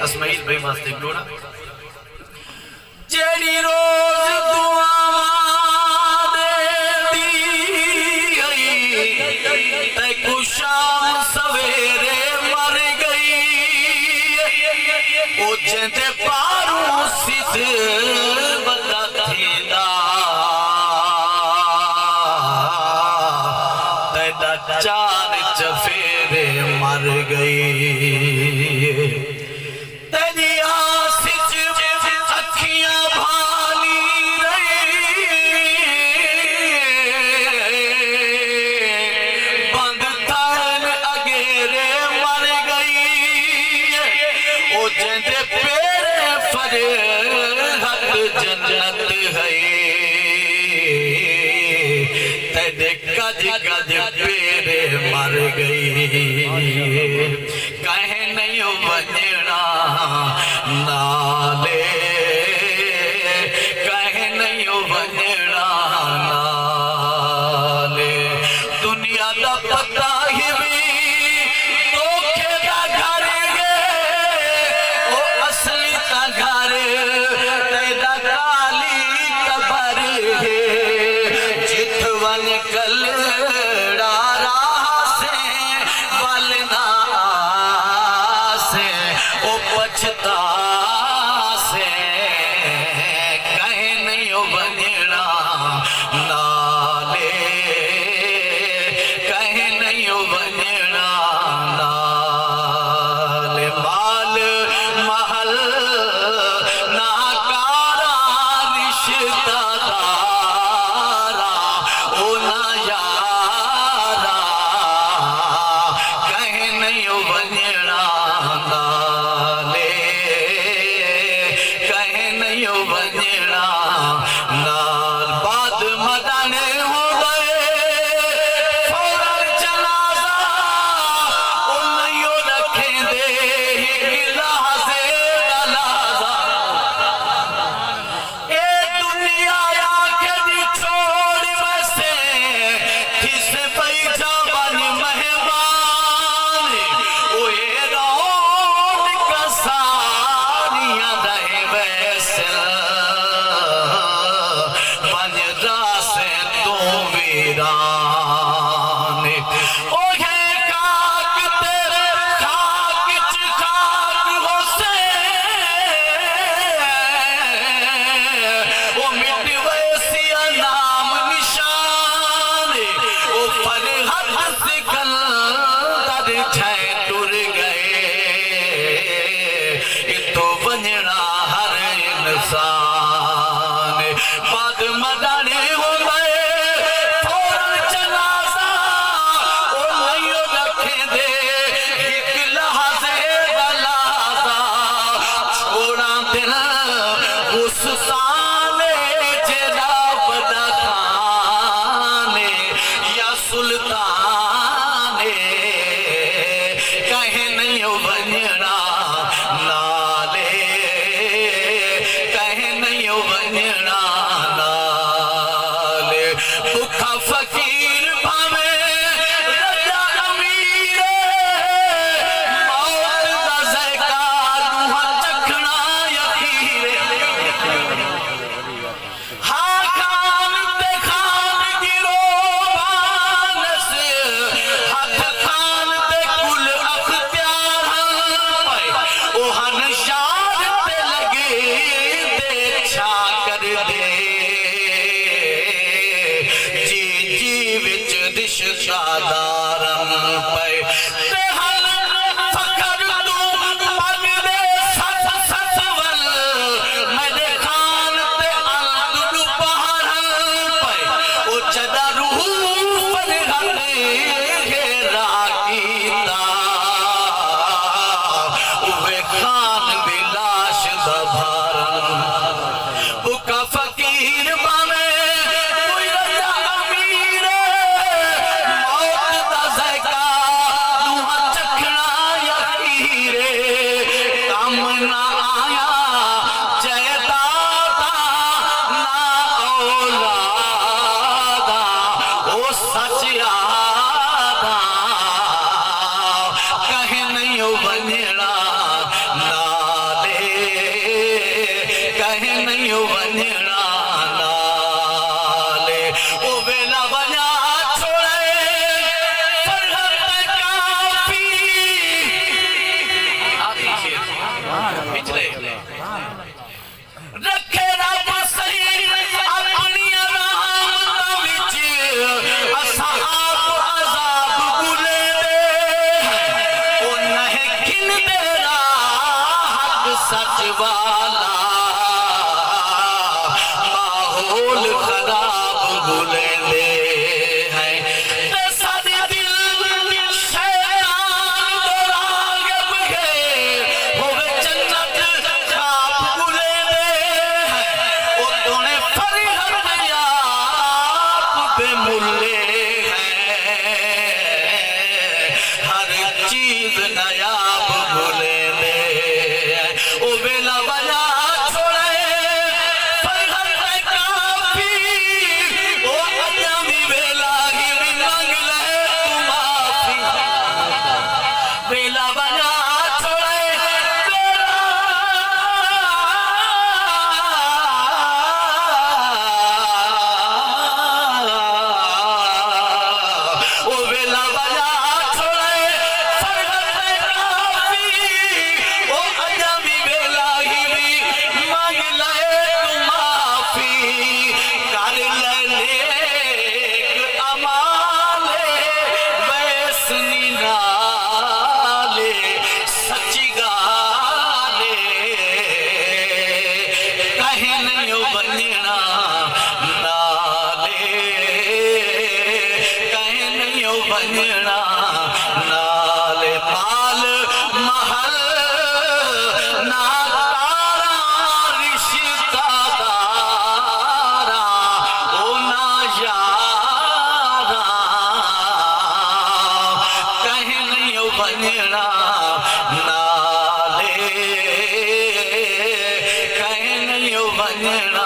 असमाइल भाई वास्ते जोड़ा जेड़ी रोज दुआ शाम सवेरे मर गई ओ जेंदे पारू सिद्ध बता थींदा तेदा चार चफेरे मर गई तेरी आस अखियां भाली जन्नत है तेरे गज गज पेरे मर गई कहे नहीं वजना नाले कहे नहीं वजना नाले दुनिया का पता ही भी धोखे का घर गे ओ असली का घर नहीं वञणा नाले ओ वेला वञा छोड़े फरहत काफी पिछले रखे रब सही अपनी राम विच असाब अजाब बुले दे ओ नहीं खिन तेरा हक सच वाला माहौल खराब बुले दे है सादे दिल शैतान दोराग बगे होवे जन्नत खाब बुले दे ओ तोने फरिहत याब बेमुल्ले हर चीज नयाब भूले ले ओ बेला बजा छोड़े फरहत काफी ओ अजमी बेला ही मांग ले तू माफी बेला बजा छोड़े ओ बेला बजा छोड़े फरहत काफी ओ अजमी बेला ही मांग ले तू माफी कर ले नेक अमाले वैसनी नाले सच्ची गाले कहे नहीं वञणा नाले कहे नहीं वञणा नाले माल महल ना तारा रिश्ता दारा ओ ना यारा कहे नहीं वञणा नाले कहे नहीं वञणा